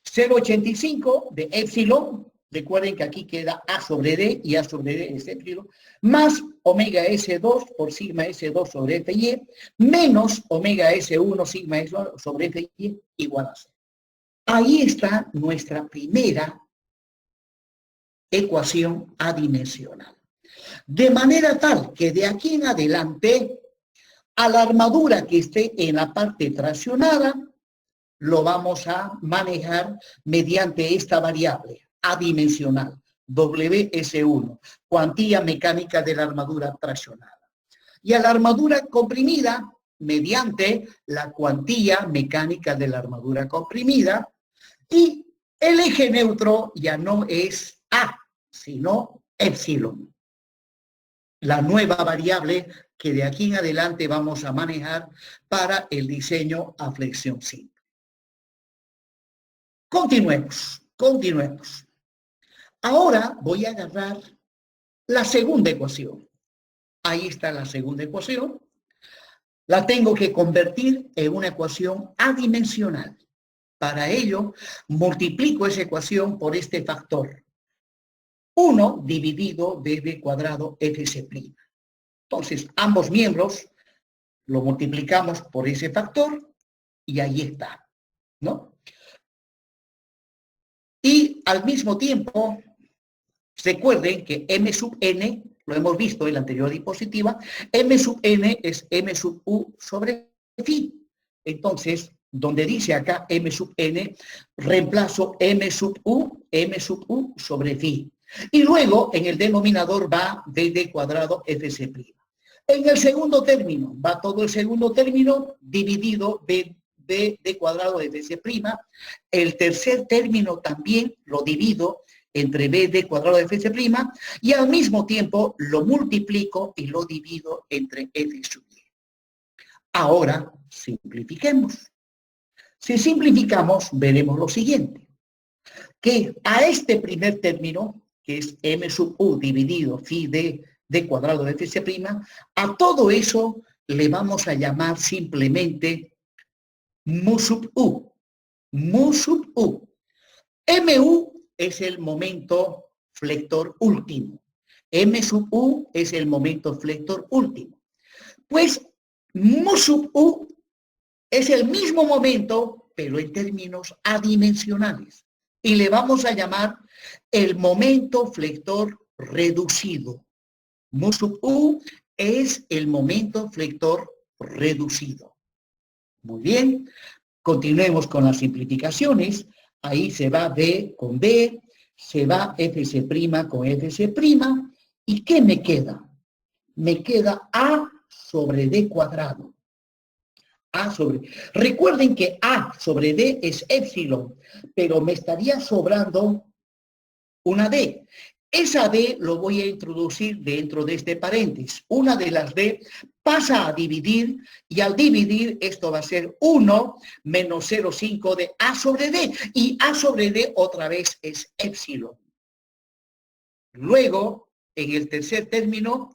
0,85 de epsilon, recuerden que aquí queda A sobre D y A sobre D es epsilon, más omega S2 por sigma S2 sobre FY, menos omega S1 sigma S1 sobre FY igual a 0. Ahí está nuestra primera ecuación adimensional. De manera tal que de aquí en adelante, a la armadura que esté en la parte traccionada, lo vamos a manejar mediante esta variable adimensional, WS1, cuantía mecánica de la armadura traccionada. Y a la armadura comprimida, mediante la cuantía mecánica de la armadura comprimida, y el eje neutro ya no es A, sino epsilon. La nueva variable que de aquí en adelante vamos a manejar para el diseño a flexión simple. Continuemos. Ahora voy a agarrar la segunda ecuación. Ahí está la segunda ecuación. La tengo que convertir en una ecuación adimensional. Para ello, multiplico esa ecuación por este factor. 1 dividido b cuadrado fc'. Entonces, ambos miembros lo multiplicamos por ese factor y ahí está, ¿no? Y al mismo tiempo, recuerden que m sub n, lo hemos visto en la anterior diapositiva, m sub n es m sub u sobre phi. Entonces, donde dice acá m sub n, reemplazo m sub u sobre phi. Y luego, en el denominador va d cuadrado fc'. En el segundo término, va todo el segundo término dividido b cuadrado de fc'. El tercer término también lo divido entre b cuadrado de fc', y al mismo tiempo lo multiplico y lo divido entre f sub y. Ahora, simplifiquemos. Si simplificamos, veremos lo siguiente. Que a este primer término, que es m sub u dividido phi d cuadrado de fc', a todo eso le vamos a llamar simplemente mu sub u. Mu sub u. Mu es el momento flector último. M sub u es el momento flector último. Pues mu sub u es el mismo momento, pero en términos adimensionales. Y le vamos a llamar el momento flector reducido. Mu sub u es el momento flector reducido. Muy bien, continuemos con las simplificaciones. Ahí se va B con B, se va FC' con FC'. ¿Y qué me queda? Me queda A sobre D cuadrado. Recuerden que A sobre D es epsilon, pero me estaría sobrando una D. Esa D lo voy a introducir dentro de este paréntesis. Una de las D pasa a dividir, y al dividir esto va a ser 1 menos 0,5 de A sobre D. Y A sobre D otra vez es epsilon. Luego, en el tercer término,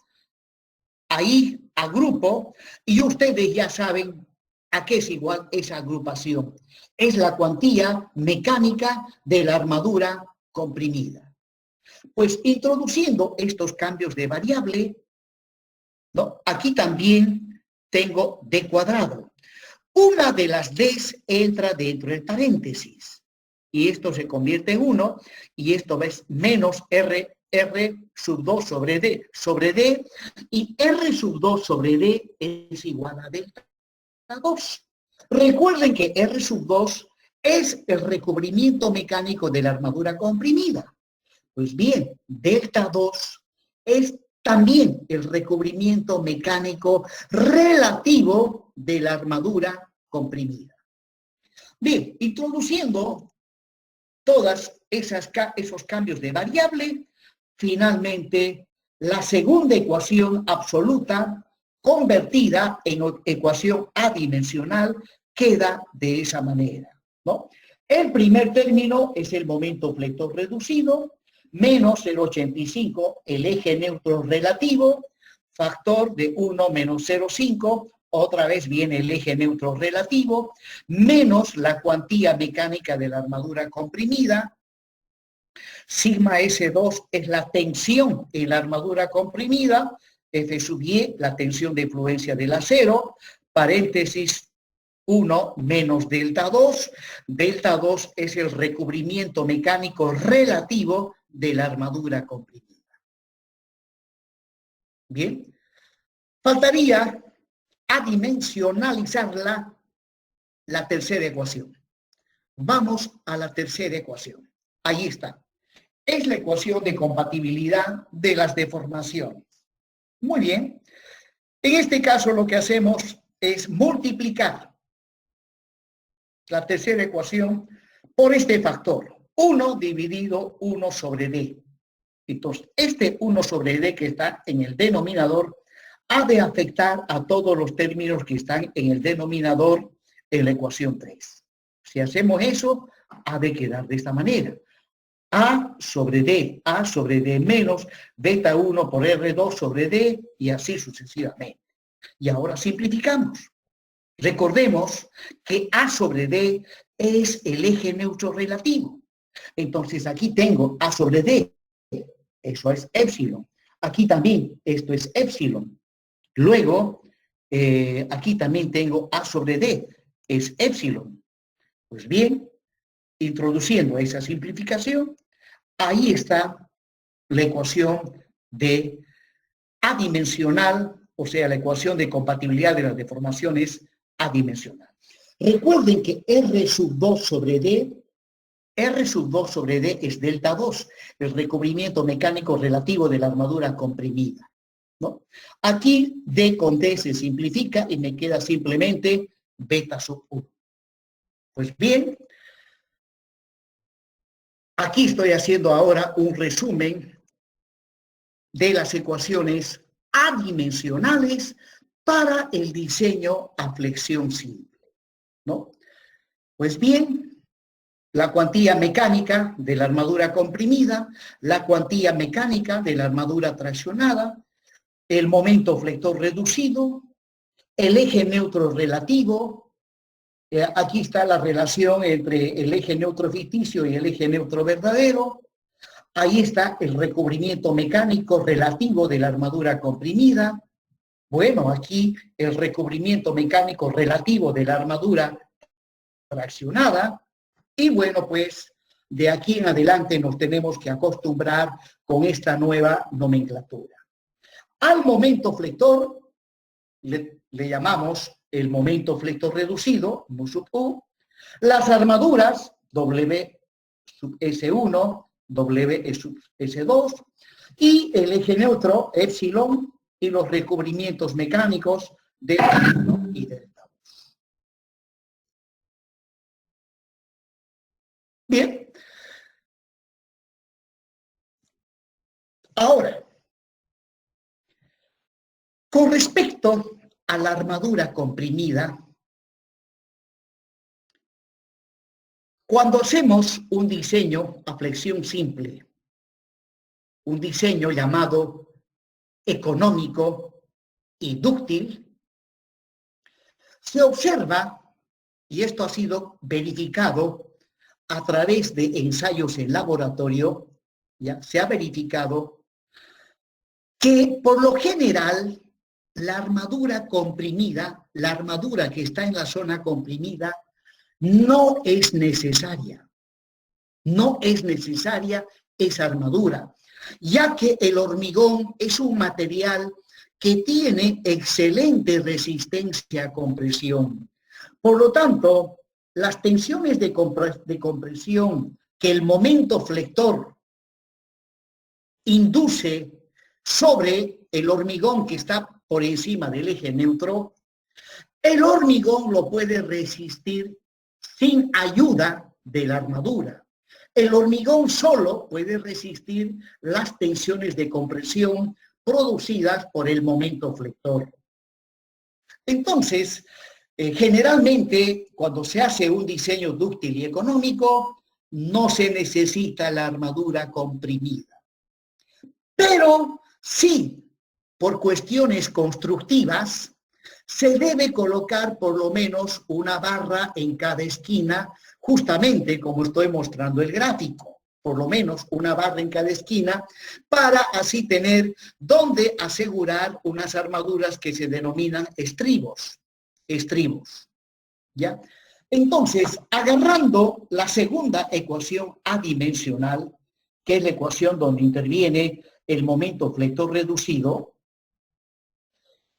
ahí agrupo, y ustedes ya saben a qué es igual esa agrupación. Es la cuantía mecánica de la armadura comprimida. Pues introduciendo estos cambios de variable, ¿no? Aquí también tengo d cuadrado. Una de las d's entra dentro del paréntesis. Y esto se convierte en 1, y esto es menos r sub 2 sobre d, y r sub 2 sobre d es igual a delta 2. Recuerden que r sub 2 es el recubrimiento mecánico de la armadura comprimida. Pues bien, delta 2 es también el recubrimiento mecánico relativo de la armadura comprimida. Bien, introduciendo todos esos cambios de variable, finalmente la segunda ecuación absoluta convertida en ecuación adimensional queda de esa manera, ¿no? El primer término es el momento flector reducido, menos el 85, el eje neutro relativo, factor de 1 menos 0,5, otra vez viene el eje neutro relativo, menos la cuantía mecánica de la armadura comprimida. Sigma S2 es la tensión en la armadura comprimida, F sub Y, la tensión de influencia del acero, paréntesis 1 menos delta 2. Delta 2 es el recubrimiento mecánico relativo de la armadura comprimida. Bien, faltaría adimensionalizarla, la tercera ecuación. Vamos a la tercera ecuación. Ahí está. Es la ecuación de compatibilidad de las deformaciones. Muy bien. En este caso lo que hacemos es multiplicar la tercera ecuación por este factor. 1 dividido 1 sobre D. Entonces, este 1 sobre D que está en el denominador ha de afectar a todos los términos que están en el denominador en la ecuación 3. Si hacemos eso, ha de quedar de esta manera. A sobre D menos beta 1 por R2 sobre D y así sucesivamente. Y ahora simplificamos. Recordemos que A sobre D es el eje neutro relativo. Entonces aquí tengo A sobre D, eso es épsilon. Aquí también esto es épsilon. Luego, aquí también tengo A sobre D, es épsilon. Pues bien, introduciendo esa simplificación, ahí está la ecuación de adimensional, o sea, la ecuación de compatibilidad de las deformaciones adimensional. Recuerden que R sub 2 sobre D es delta 2, el recubrimiento mecánico relativo de la armadura comprimida, ¿no? Aquí D con D se simplifica y me queda simplemente beta sub 1. Pues bien, aquí estoy haciendo ahora un resumen de las ecuaciones adimensionales para el diseño a flexión simple, ¿no? Pues bien, la cuantía mecánica de la armadura comprimida, la cuantía mecánica de la armadura traccionada, el momento flector reducido, el eje neutro relativo. Aquí está la relación entre el eje neutro ficticio y el eje neutro verdadero. Ahí está el recubrimiento mecánico relativo de la armadura comprimida. Bueno, aquí el recubrimiento mecánico relativo de la armadura traccionada. Y bueno, pues de aquí en adelante nos tenemos que acostumbrar con esta nueva nomenclatura. Al momento flector le llamamos el momento flector reducido, mu sub U. Las armaduras, W sub S1, W sub S2, y el eje neutro, épsilon, y los recubrimientos mecánicos delta 1 y delta 2. Bien. Ahora, con respecto a la armadura comprimida, cuando hacemos un diseño a flexión simple, un diseño llamado económico y dúctil, se observa, y esto ha sido verificado a través de ensayos en laboratorio, ya se ha verificado que por lo general la armadura comprimida, la armadura que está en la zona comprimida, no es necesaria. No es necesaria esa armadura, ya que el hormigón es un material que tiene excelente resistencia a compresión. Por lo tanto, las tensiones de compresión que el momento flector induce sobre el hormigón que está por encima del eje neutro, el hormigón lo puede resistir sin ayuda de la armadura. El hormigón solo puede resistir las tensiones de compresión producidas por el momento flector. Entonces, generalmente, cuando se hace un diseño dúctil y económico, no se necesita la armadura comprimida. Pero sí, por cuestiones constructivas, se debe colocar por lo menos una barra en cada esquina, justamente como estoy mostrando el gráfico, por lo menos una barra en cada esquina, para así tener donde asegurar unas armaduras que se denominan estribos. ¿Ya? Entonces, agarrando la segunda ecuación adimensional, que es la ecuación donde interviene el momento flector reducido,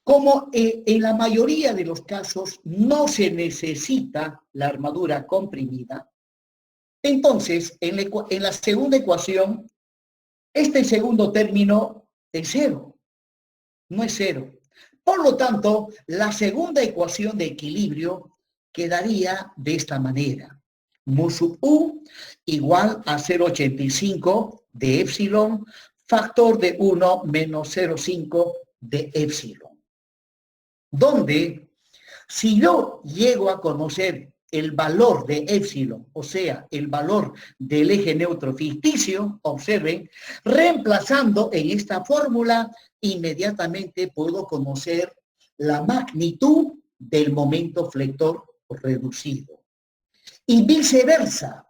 como en la mayoría de los casos no se necesita la armadura comprimida, entonces en la segunda ecuación, este segundo término es cero, no es cero. Por lo tanto, la segunda ecuación de equilibrio quedaría de esta manera. Mu sub u igual a 0,85 de epsilon, factor de 1 menos 0,5 de epsilon. Donde, si yo llego a conocer el valor de epsilon, o sea, el valor del eje neutro ficticio, observen, reemplazando en esta fórmula, inmediatamente puedo conocer la magnitud del momento flector reducido. Y viceversa,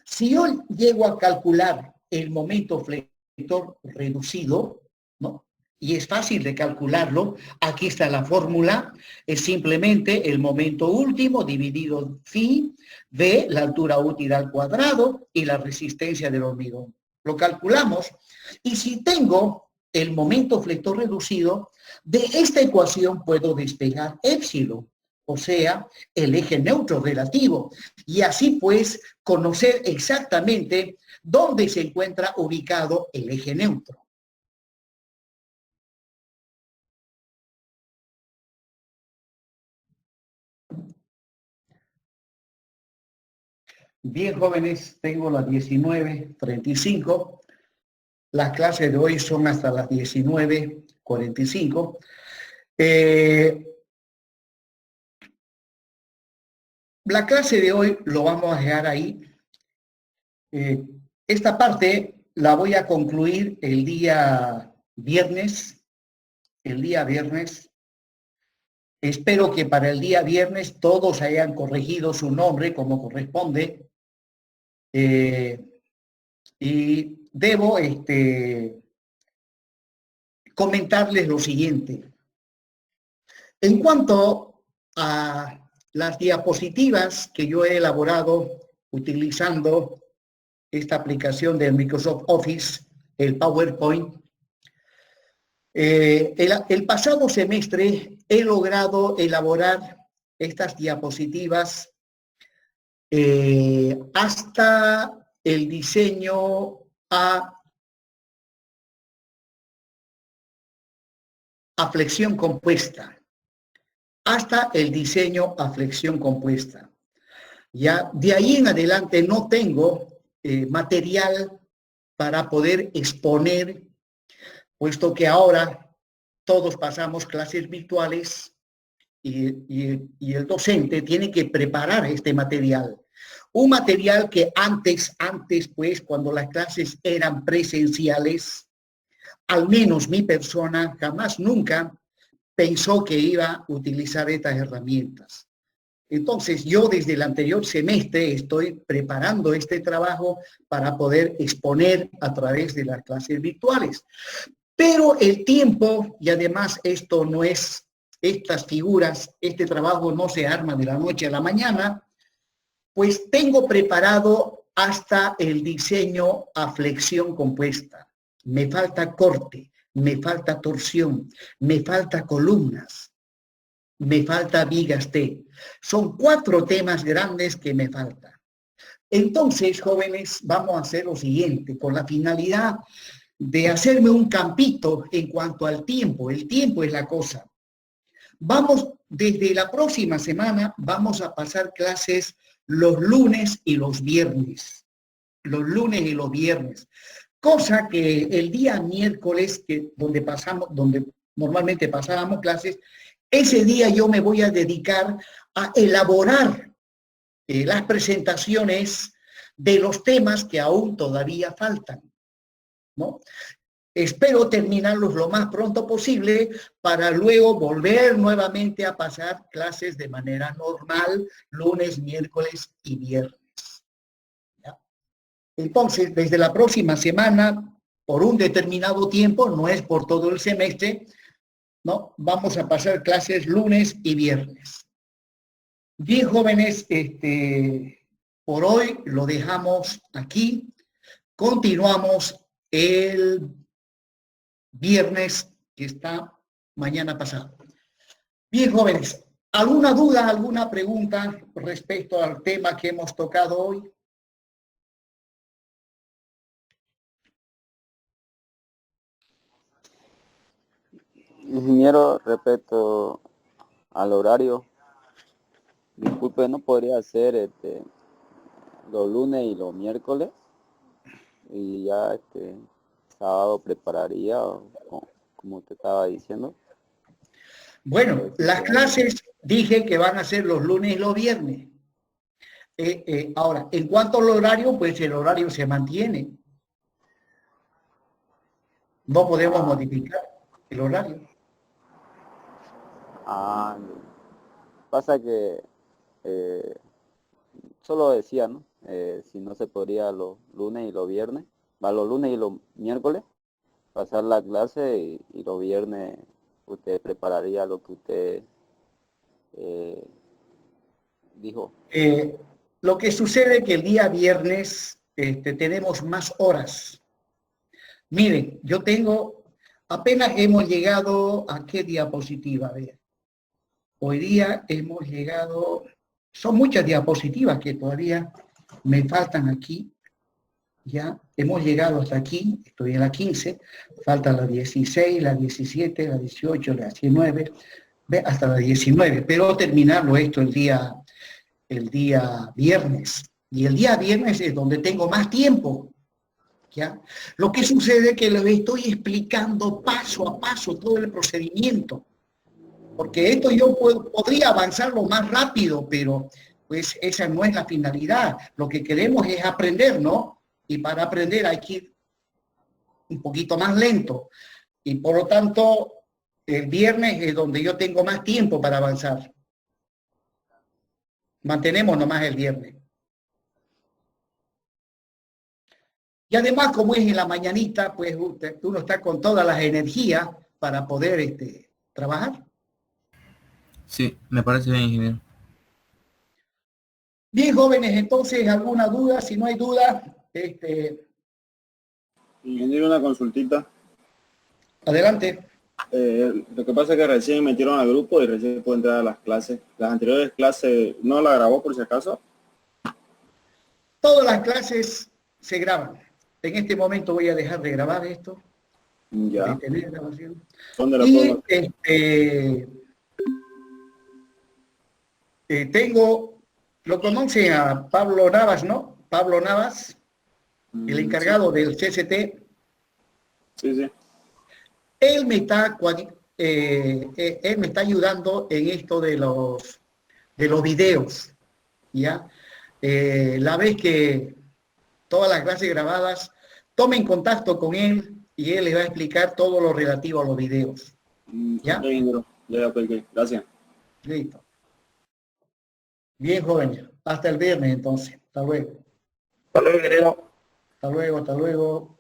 si yo llego a calcular el momento flector reducido, ¿no? Y es fácil de calcularlo, aquí está la fórmula, es simplemente el momento último dividido phi de la altura útil al cuadrado y la resistencia del hormigón. Lo calculamos y si tengo el momento flector reducido, de esta ecuación puedo despegar épsilon, o sea, el eje neutro relativo, y así pues conocer exactamente dónde se encuentra ubicado el eje neutro. Bien, jóvenes, tengo las 19:35. Las clases de hoy son hasta las 19:45. La clase de hoy lo vamos a dejar ahí. Esta parte la voy a concluir el día viernes. Espero que para el día viernes todos hayan corregido su nombre como corresponde. Y debo comentarles lo siguiente. En cuanto a las diapositivas que yo he elaborado utilizando esta aplicación de Microsoft Office, el PowerPoint, el pasado semestre he logrado elaborar estas diapositivas hasta el diseño a flexión compuesta. Hasta el diseño a flexión compuesta. Ya de ahí en adelante no tengo material para poder exponer, puesto que ahora todos pasamos clases virtuales y el docente tiene que preparar este material. Un material que antes, pues, cuando las clases eran presenciales, al menos mi persona jamás nunca pensó que iba a utilizar estas herramientas. Entonces, yo desde el anterior semestre estoy preparando este trabajo para poder exponer a través de las clases virtuales. Pero el tiempo, y además esto no es, estas figuras, este trabajo no se arma de la noche a la mañana, pues tengo preparado hasta el diseño a flexión compuesta. Me falta corte, me falta torsión, me falta columnas, me falta vigas T. Son 4 temas grandes que me faltan. Entonces, jóvenes, vamos a hacer lo siguiente, con la finalidad de hacerme un campito en cuanto al tiempo. El tiempo es la cosa. Vamos, desde la próxima semana, vamos a pasar clases los lunes y los viernes. Los lunes y los viernes. Cosa que el día miércoles, donde normalmente pasábamos clases, ese día yo me voy a dedicar a elaborar las presentaciones de los temas que aún todavía faltan, ¿no? Espero terminarlos lo más pronto posible para luego volver nuevamente a pasar clases de manera normal, lunes, miércoles y viernes. ¿Ya? Entonces, desde la próxima semana, por un determinado tiempo, no es por todo el semestre, ¿no? Vamos a pasar clases lunes y viernes. Bien, jóvenes, por hoy lo dejamos aquí. Continuamos el viernes, que está mañana pasado. Bien, jóvenes, ¿alguna duda, alguna pregunta respecto al tema que hemos tocado hoy? Ingeniero, respecto al horario, disculpe, ¿no podría ser los lunes y los miércoles? Y ya sábado prepararía, como te estaba diciendo. Bueno, las clases dije que van a ser los lunes y los viernes. Ahora, en cuanto al horario, pues el horario se mantiene. No podemos modificar el horario. Pasa que solo decía, ¿no? Si no se podría los lunes y los viernes, los lunes y los miércoles, pasar la clase y los viernes usted prepararía lo que usted dijo. Lo que sucede es que el día viernes tenemos más horas. Miren, yo tengo, apenas hemos llegado a qué diapositiva, a ver. Hoy día hemos llegado, son muchas diapositivas que todavía me faltan aquí. Ya hemos llegado hasta aquí, estoy en la 15, falta la 16, la 17, la 18, la 19, hasta la 19, pero terminarlo esto el día viernes. Y el día viernes es donde tengo más tiempo. ¿Ya? Lo que sucede es que les estoy explicando paso a paso todo el procedimiento. Porque esto yo podría avanzarlo más rápido, pero pues esa no es la finalidad. Lo que queremos es aprender, ¿no? Y para aprender hay que ir un poquito más lento. Y por lo tanto, el viernes es donde yo tengo más tiempo para avanzar. Mantenemos nomás el viernes. Y además, como es en la mañanita, pues uno está con todas las energías para poder trabajar. Sí, me parece bien, ingeniero. Bien, jóvenes, entonces, ¿alguna duda? Si no hay duda, Ingeniero, una consultita. Adelante. Lo que pasa es que recién me metieron al grupo y recién puedo entrar a las clases. Las anteriores clases, ¿no la grabó por si acaso? Todas las clases se graban. En este momento voy a dejar de grabar esto. Ya. Detener grabación. ¿Dónde la Y puedo? tengo, lo conocen a Pablo Navas, ¿no? Pablo Navas, el encargado del CCT. Sí, sí. Él me está ayudando en esto de los videos, ¿ya? La vez que todas las clases grabadas, tomen contacto con él y él les va a explicar todo lo relativo a los videos. ¿Ya? Ok, ingeniero. Ya, ok. Gracias. Listo. Bien, jóvenes. Hasta el viernes, entonces. Hasta luego. Hasta luego, ingeniero. Hasta luego, hasta luego.